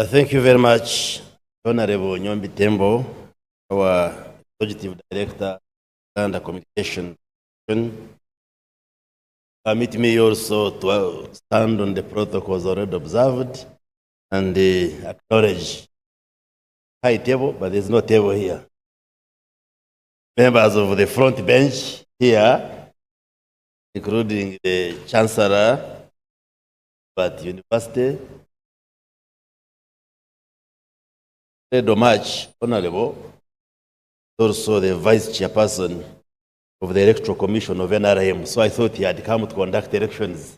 Thank you very much, Honorable Nyombi Tembo, our Executive Director, Uganda Communications Commission. Permit me also to stand on the protocols already observed and acknowledge high table, but there's no table here. Members of the front bench here, including the Chancellor at University, Domach, Honorable, also the Vice Chairperson of the Electoral Commission of NRM. So I thought he had come to conduct elections.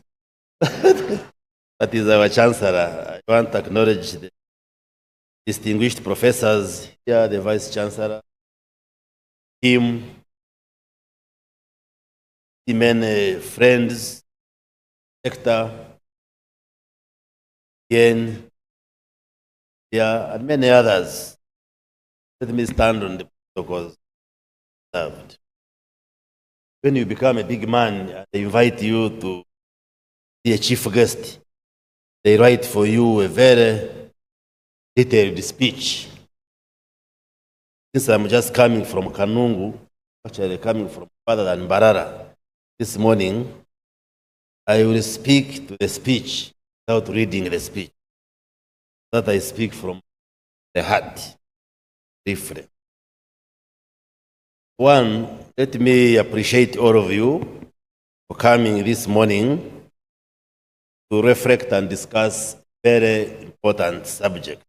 That is our Chancellor. I want to acknowledge the distinguished professors here, the Vice Chancellor, him, many friends, sector, again, yeah, and many others. Let me stand on the protocols observed. When you become a big man, they invite you to be a chief guest. They write for you a very detailed speech. Since I'm just coming from Kanungu, actually coming from further than Barara, this morning, I will speak to the speech without reading the speech. That I speak from the heart, briefly. One, let me appreciate all of you for coming this morning to reflect and discuss very important subject.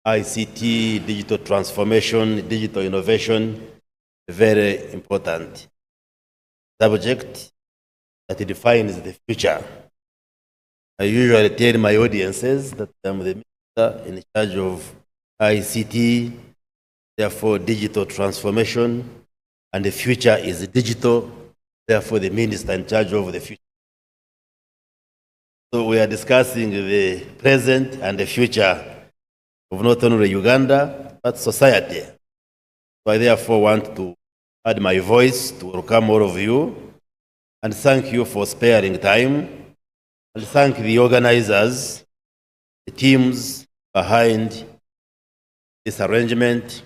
ICT, digital transformation, digital innovation, a very important subject that defines the future. I usually tell my audiences that I'm the minister in charge of ICT, therefore digital transformation, and the future is digital, therefore the minister in charge of the future. So we are discussing the present and the future of not only Uganda, but society. So I therefore want to add my voice to welcome all of you and thank you for sparing time, and thank the organizers, the teams behind this arrangement,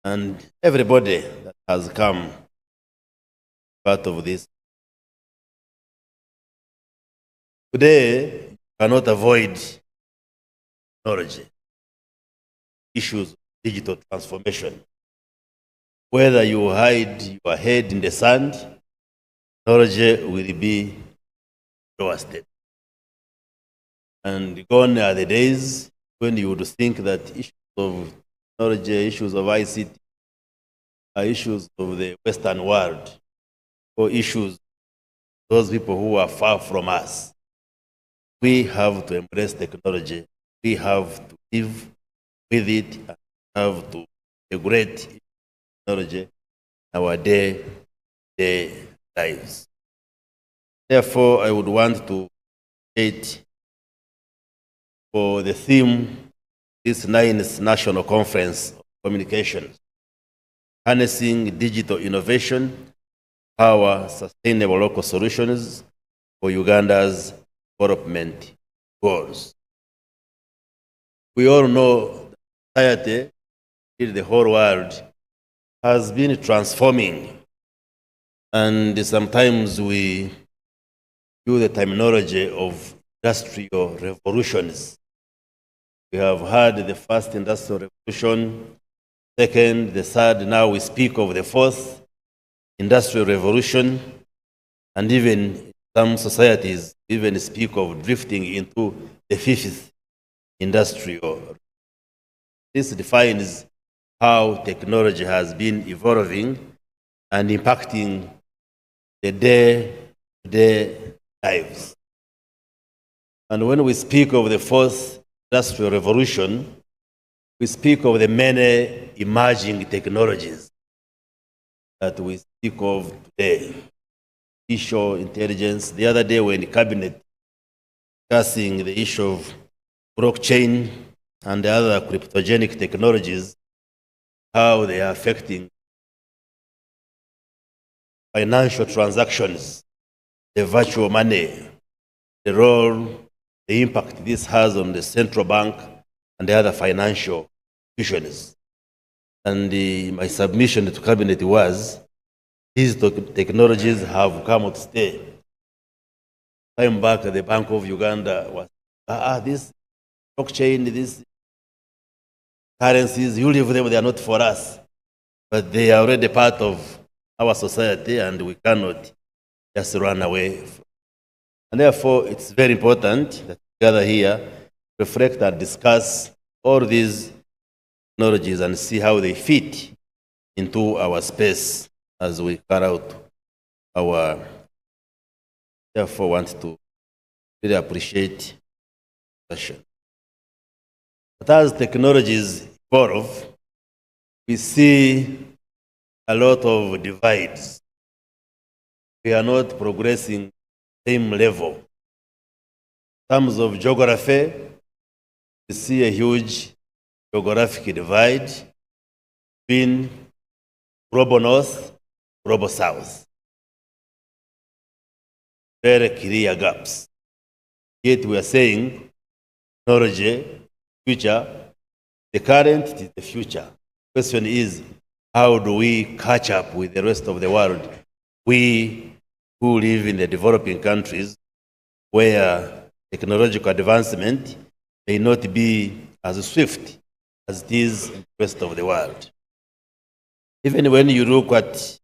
and everybody that has come part of this. Today, you cannot avoid technology, issues of digital transformation. Whether you hide your head in the sand, technology will be lowered. And gone are the days when you would think that issues of technology, issues of ICT, are issues of the Western world, or issues those people who are far from us. We have to embrace technology. We have to live with it and have to integrate technology in our day-to-day lives. Therefore, I would want to state for the theme this 9th National Conference of Communications, Harnessing Digital Innovation, Power Sustainable Local Solutions for Uganda's Development Goals. We all know that society in the whole world has been transforming, and sometimes we use the terminology of industrial revolutions. We have had the first industrial revolution, second, the third, now we speak of the fourth industrial revolution, and even some societies even speak of drifting into the fifth industrial. This defines how technology has been evolving and impacting the day-to-day lives. And when we speak of the fourth industrial revolution, we speak of the many emerging technologies that we speak of today. Artificial intelligence. The other day when the cabinet discussing the issue of blockchain and the other cryptogenic technologies, how they are affecting financial transactions, the virtual money, the role, the impact this has on the central bank and the other financial institutions. And my submission to Cabinet was, these technologies have come to stay. Time back, the Bank of Uganda was, this blockchain, these currencies, you leave them, they are not for us. But they are already part of our society and we cannot just run away. And therefore, it's very important that we gather here, reflect and discuss all these technologies and see how they fit into our space as we carry out our, therefore want to really appreciate the session. But as technologies evolve, we see a lot of divides. We are not progressing same level. In terms of geography, we see a huge geographic divide between global north, global south. Very clear gaps. Yet we are saying technology, future, the current is the future. The question is, how do we catch up with the rest of the world? We who live in the developing countries where technological advancement may not be as swift as it is in the rest of the world. Even when you look at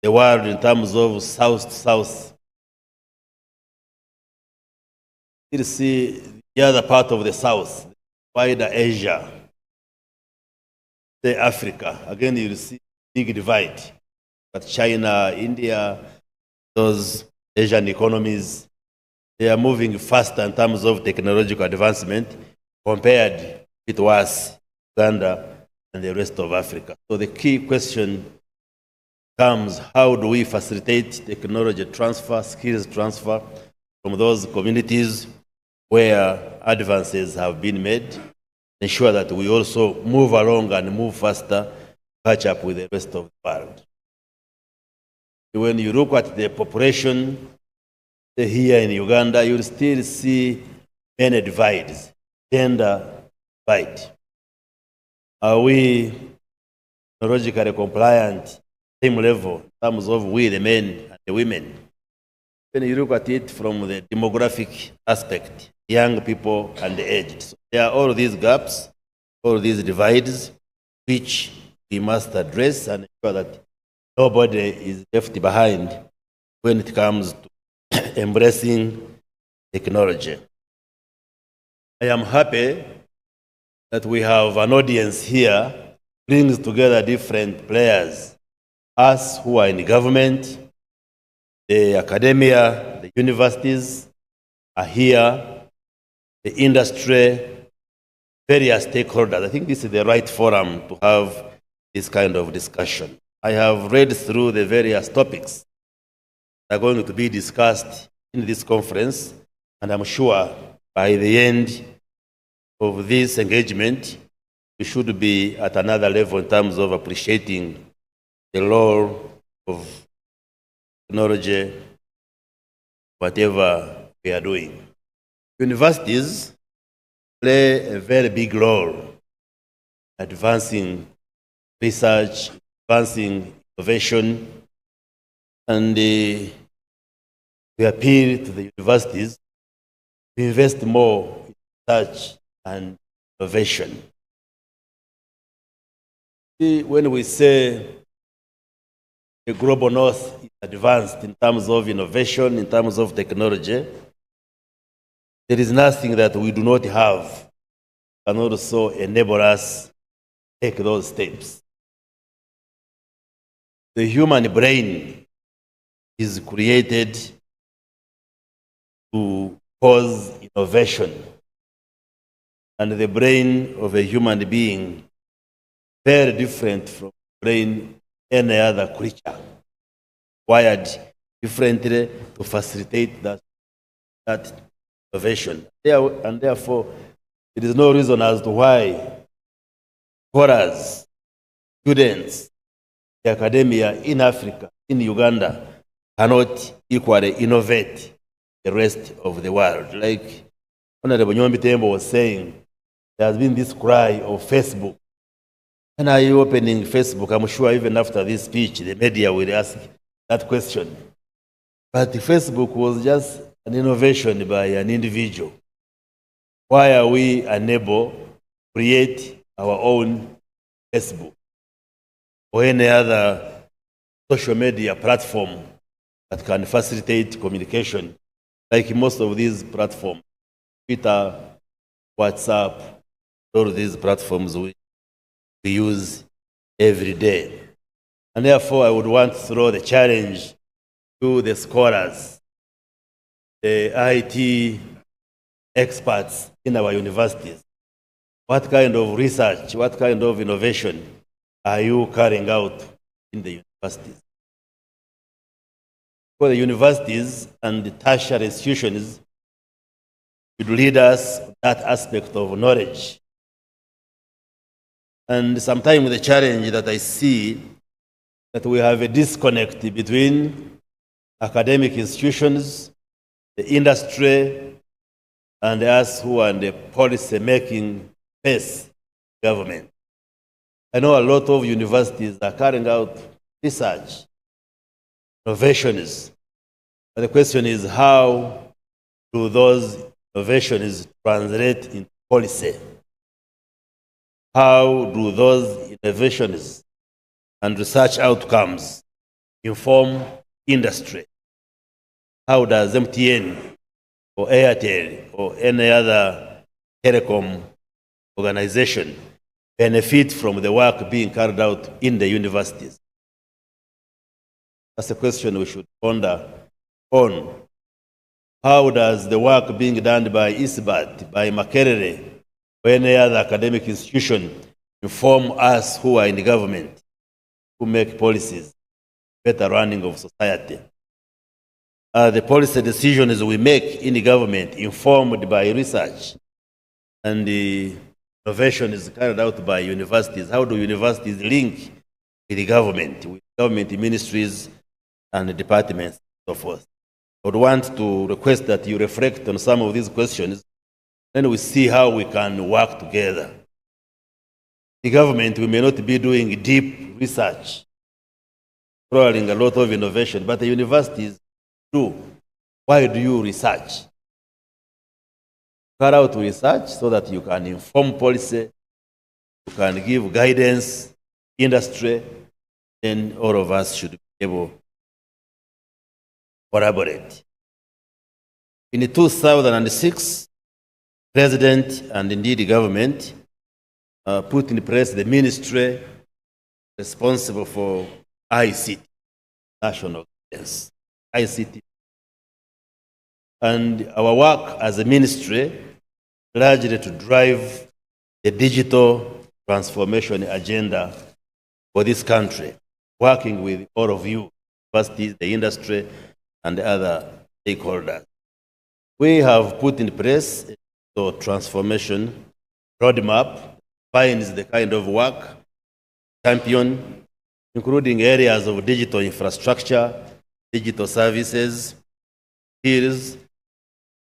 the world in terms of south to south, you see the other part of the south, wider Asia, say Africa, again you see big divide. But China, India, those Asian economies, they are moving faster in terms of technological advancement compared with us, Uganda, and the rest of Africa. So the key question comes, how do we facilitate technology transfer, skills transfer from those communities where advances have been made, ensure that we also move along and move faster, catch up with the rest of the world. When you look at the population here in Uganda, you'll still see many divides, gender divide. Are we technologically compliant, same level in terms of we, the men and the women? When you look at it from the demographic aspect, young people and the aged. So there are all these gaps, all these divides, which we must address and ensure that nobody is left behind when it comes to embracing technology. I am happy that we have an audience here, brings together different players, us who are in the government, the academia, the universities are here, the industry, various stakeholders. I think this is the right forum to have this kind of discussion. I have read through the various topics that are going to be discussed in this conference, and I'm sure by the end of this engagement, we should be at another level in terms of appreciating the role of technology, whatever we are doing. Universities play a very big role advancing research, advancing innovation, and we appeal to the universities to invest more in research and innovation. See, when we say the global north is advanced in terms of innovation, in terms of technology, there is nothing that we do not have that can also enable us to take those steps. The human brain is created to cause innovation. And the brain of a human being very different from the brain of any other creature, wired differently to facilitate that innovation. And therefore, there is no reason as to why scholars, students, the academia in Africa, in Uganda, cannot equally innovate the rest of the world. Like Honorable Nyombi Tembo was saying, there has been this cry of Facebook. When are you opening Facebook? I'm sure even after this speech, the media will ask that question. But Facebook was just an innovation by an individual. Why are we unable to create our own Facebook or any other social media platform that can facilitate communication, like most of these platforms, Twitter, WhatsApp, all these platforms we use every day. And therefore, I would want to throw the challenge to the scholars, the IT experts in our universities. What kind of research, what kind of innovation are you carrying out in the universities? For the universities and the tertiary institutions, it lead us to that aspect of knowledge. And sometimes the challenge that I see that we have a disconnect between academic institutions, the industry, and us who are in the policy-making phase government. I know a lot of universities are carrying out research, innovations. But the question is, how do those innovations translate into policy? How do those innovations and research outcomes inform industry? How does MTN or Airtel or any other telecom organization benefit from the work being carried out in the universities? That's a question we should ponder on. How does the work being done by ISBAT, by Makerere, or any other academic institution inform us who are in the government, who make policies, better running of society? The policy decisions we make in the government informed by research and the innovation is carried out by universities. How do universities link with the government ministries and departments and so forth? I would want to request that you reflect on some of these questions, then we see how we can work together. The government, we may not be doing deep research, exploring a lot of innovation, but the universities do. Why do you research? Carry out research so that you can inform policy, you can give guidance, industry, then all of us should be able to collaborate. In 2006, President and indeed the government put in place the ministry responsible for ICT, national defense, ICT. And our work as a ministry largely to drive the digital transformation agenda for this country, working with all of you, universities, the industry, and the other stakeholders. We have put in place the transformation roadmap, defines the kind of work, champion, including areas of digital infrastructure, digital services, skills,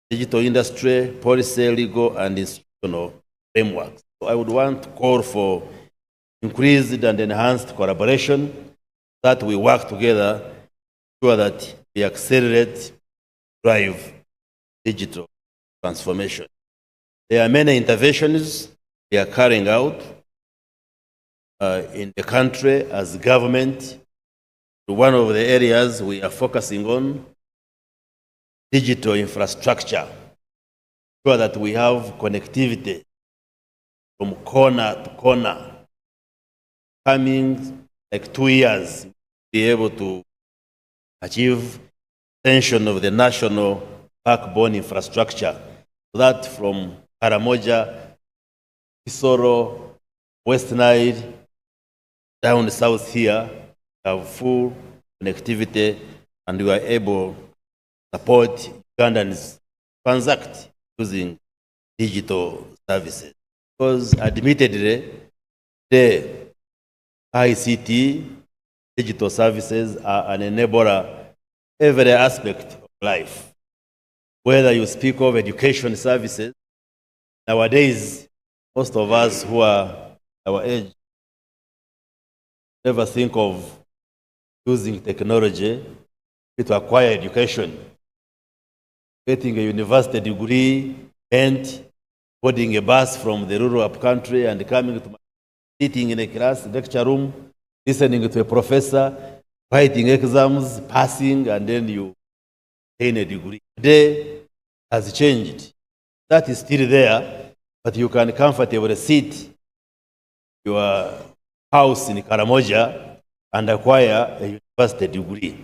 digital industry, policy, legal, and institutional frameworks. So I would want to call for increased and enhanced collaboration, that we work together, sure that we accelerate, drive digital transformation. There are many interventions we are carrying out in the country as government. One of the areas we are focusing on, digital infrastructure, sure that we have connectivity from corner to corner. Coming like 2 years, be able to achieve extension of the national backbone infrastructure, so that from Karamoja, Kisoro, West Nile, down south here, have full connectivity, and we are able to support Ugandans transact using digital services. Because admittedly, the ICT, digital services are an enabler every aspect of life. whether you speak of education services, nowadays, most of us who are our age never think of using technology to acquire education. Getting a university degree meant boarding a bus from the rural upcountry and coming to sitting in a class, lecture room, listening to a professor, writing exams, passing, and then you gain a degree. Today has changed. That is still there, but you can comfortably sit your house in Karamoja and acquire a university degree.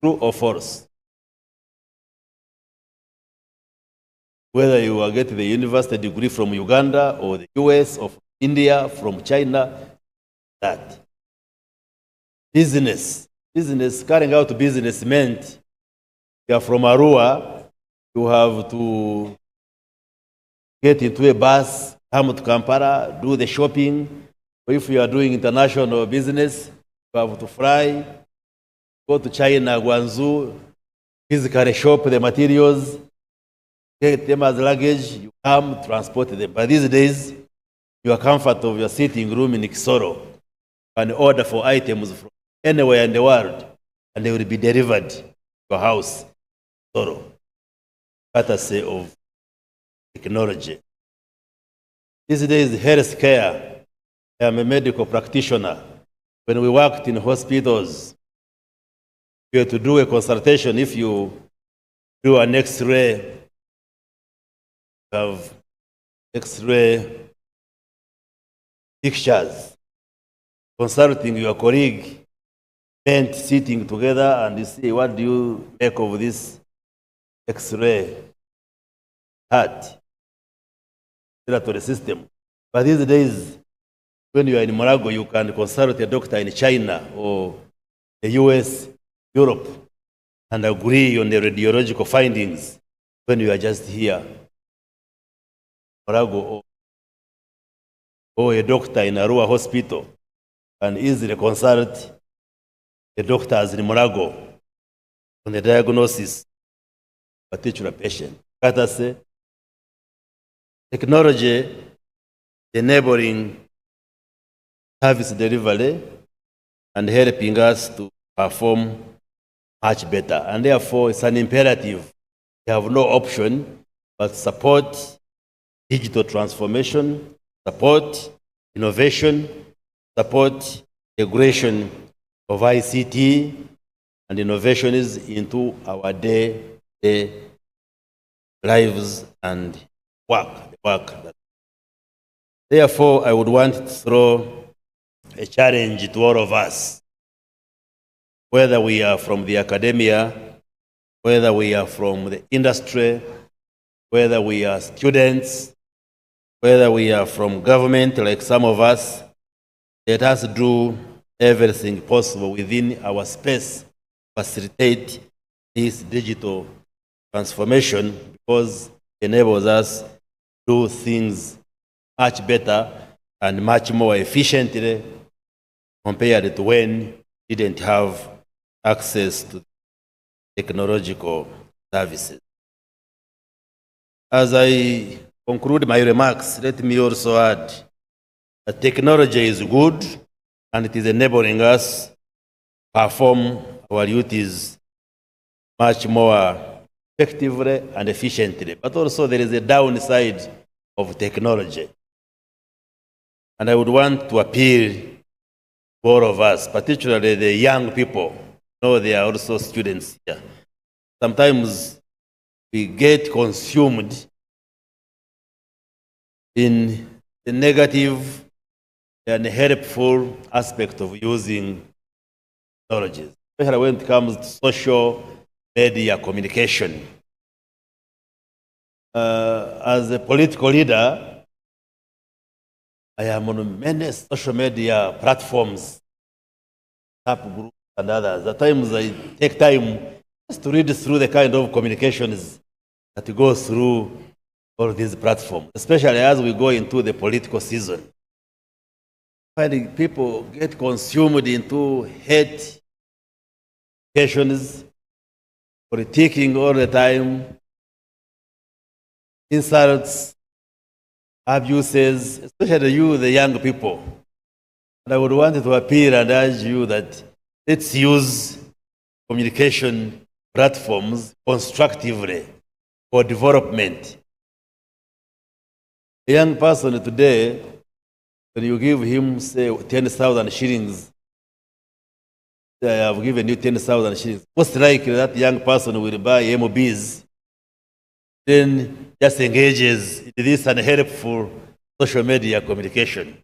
True or false? Whether you are getting the university degree from Uganda or the US or from India, from China, that. Business, carrying out business meant you are from Arua, you have to get into a bus, come to Kampala, do the shopping. Or if you are doing international business, you have to fly, go to China, Guangzhou, physically shop the materials, get them as luggage, you come, transport them. But these days, your comfort of your sitting room in Kisoro can order for items from anywhere in the world, and they will be delivered to your house. Kisoro, courtesy of technology. These days, healthcare. I am a medical practitioner. When we worked in hospitals, you had to do a consultation. If you do an X-ray, have X-ray pictures. Consulting your colleague meant sitting together and you see, what do you make of this X-ray heart respiratory system? But these days, when you are in Morago, you can consult a doctor in China or the US, Europe, and agree on the radiological findings when you are just here. Morago or a doctor in Arua Hospital can easily consult the doctors in Morago on the diagnosis of a particular patient. Courtesy, technology enabling service delivery and helping us to perform much better. And therefore, it's an imperative. We have no option but support digital transformation, support innovation, support integration of ICT and innovations into our day-to-day lives and work. Therefore, I would want to throw a challenge to all of us, whether we are from the academia, whether we are from the industry, whether we are students, whether we are from government, like some of us. Let us do everything possible within our space to facilitate this digital transformation, because it enables us to do things much better and much more efficiently compared to when we didn't have access to technological services. As I conclude my remarks, let me also add that technology is good and it is enabling us to perform our duties much more effectively and efficiently. But also there is a downside of technology. And I would want to appeal to all of us, particularly the young people. No, they are also students here. Sometimes we get consumed in the negative and helpful aspect of using technologies, especially when it comes to social media communication. As a political leader, I am on many social media platforms, app groups and others. At times I take time just to read through the kind of communications that go through all these platforms, especially as we go into the political season. Finding people get consumed into hate communications, politicking all the time, insults, abuses, especially you, the young people. And I would want to appeal and urge you that let's use communication platforms constructively for development. A young person today, when you give him, say, 10,000 shillings, I have given you 10,000 shillings, most likely that young person will buy MOBs, then just engages in this unhelpful social media communication.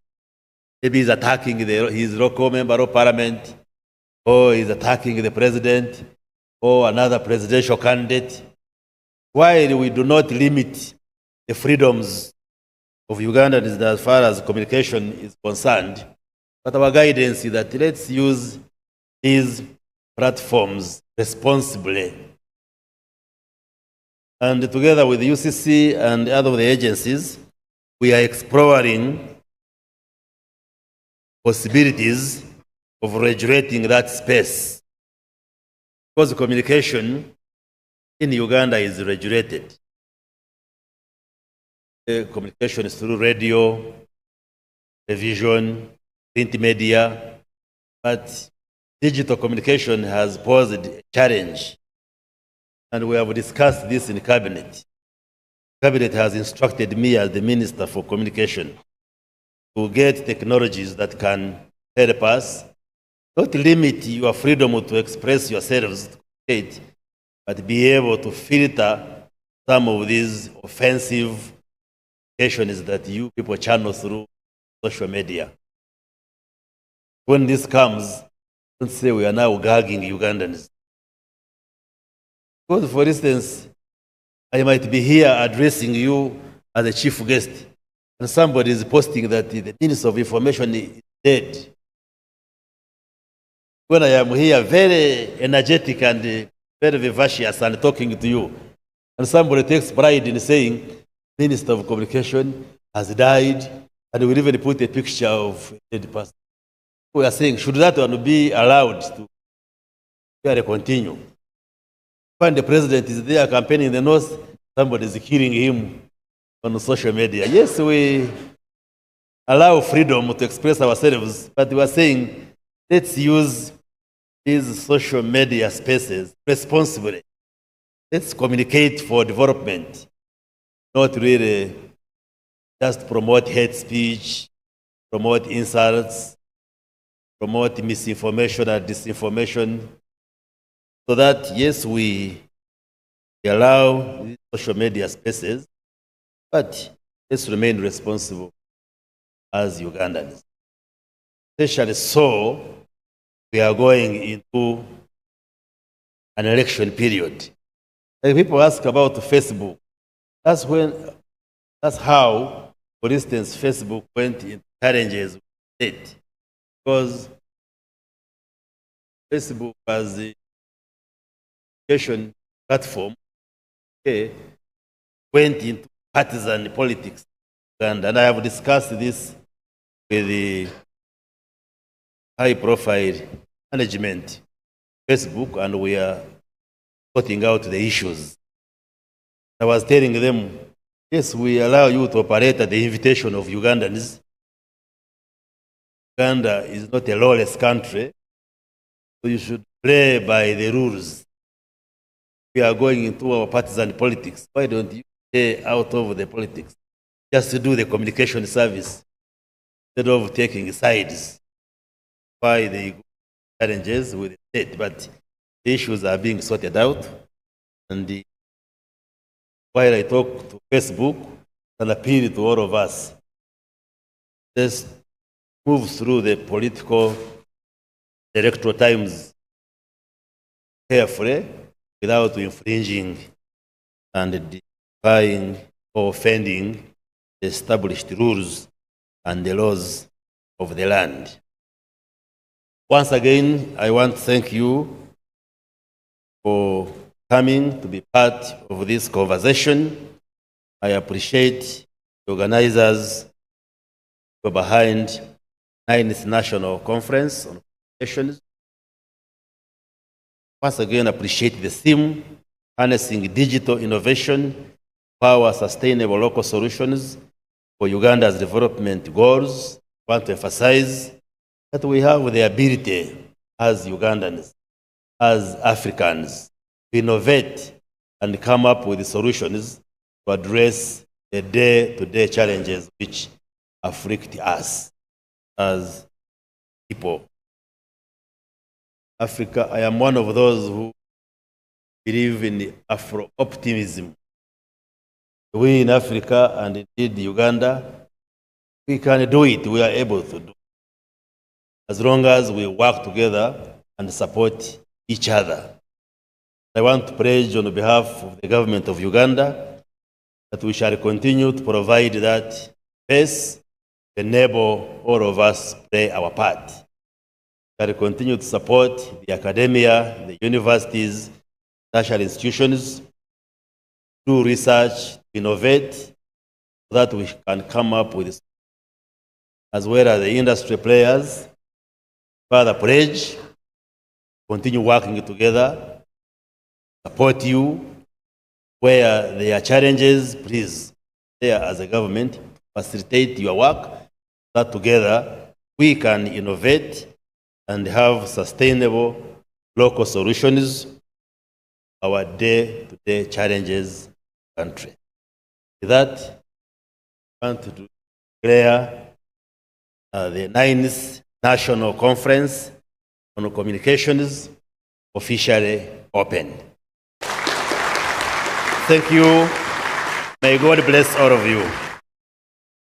Maybe he's attacking his local member of parliament, or he's attacking the president, or another presidential candidate. While we do not limit the freedoms of Ugandans as far as communication is concerned, but our guidance is that let's use these platforms responsibly. And together with UCC and other of the agencies, we are exploring possibilities of regulating that space. Because communication in Uganda is regulated. Communication is through radio, television, print media, but digital communication has posed a challenge. And we have discussed this in Cabinet. Cabinet has instructed me as the Minister for Communication to get technologies that can help us not limit your freedom to express yourselves, but be able to filter some of these offensive communications that you people channel through social media. When this comes, don't say we are now gagging Ugandans. Because, for instance, I might be here addressing you as a chief guest, and somebody is posting that the Minister of Information is dead. When I am here very energetic and very vivacious and talking to you, and somebody takes pride in saying, Minister of Communication has died, and we even put a picture of a dead person. We are saying, should that one be allowed to continue? When the president is there campaigning in the north, somebody is killing him on social media. Yes, we allow freedom to express ourselves, but we are saying, let's use these social media spaces responsibly. Let's communicate for development, not really just promote hate speech, promote insults, promote misinformation and disinformation, so that, yes, we allow these social media spaces, but let's remain responsible as Ugandans. Especially so, we are going into an election period. Like people ask about Facebook. That's how, for instance, Facebook went into challenges with it. Because Facebook was the education platform, went into partisan politics. And I have discussed this with the high-profile management, Facebook, and we are sorting out the issues. I was telling them, yes, we allow you to operate at the invitation of Ugandans. Uganda is not a lawless country, so you should play by the rules. We are going into our partisan politics. Why don't you stay out of the politics? Just to do the communication service instead of taking sides. Why the challenges with the state, but the issues are being sorted out. And while I talk to Facebook, an appeal to all of us, let's move through the political electoral times carefully without infringing and defying or offending the established rules and the laws of the land. Once again, I want to thank you for coming to be part of this conversation. I appreciate the organizers who are behind 9th National Conference on Communications. Once again, appreciate the theme, harnessing digital innovation power sustainable local solutions for Uganda's development goals. I want to emphasize that we have the ability as Ugandans, as Africans, to innovate and come up with solutions to address the day-to-day challenges which afflict us as people. Africa, I am one of those who believe in Afro-optimism. We in Africa and indeed Uganda, we can do it, we are able to do it, as long as we work together and support each other. I want to pledge on behalf of the government of Uganda that we shall continue to provide that space, enable all of us play our part. We shall continue to support the academia, the universities, tertiary institutions, do research, innovate, so that we can come up with, as well as the industry players, further pledge, continue working together, support you. Where there are challenges, please, there as a government, facilitate your work, so that together we can innovate and have sustainable local solutions to our day-to-day challenges in the country. With that, I want to declare the 9th National Conference on Communications officially open. Thank you. May God bless all of you.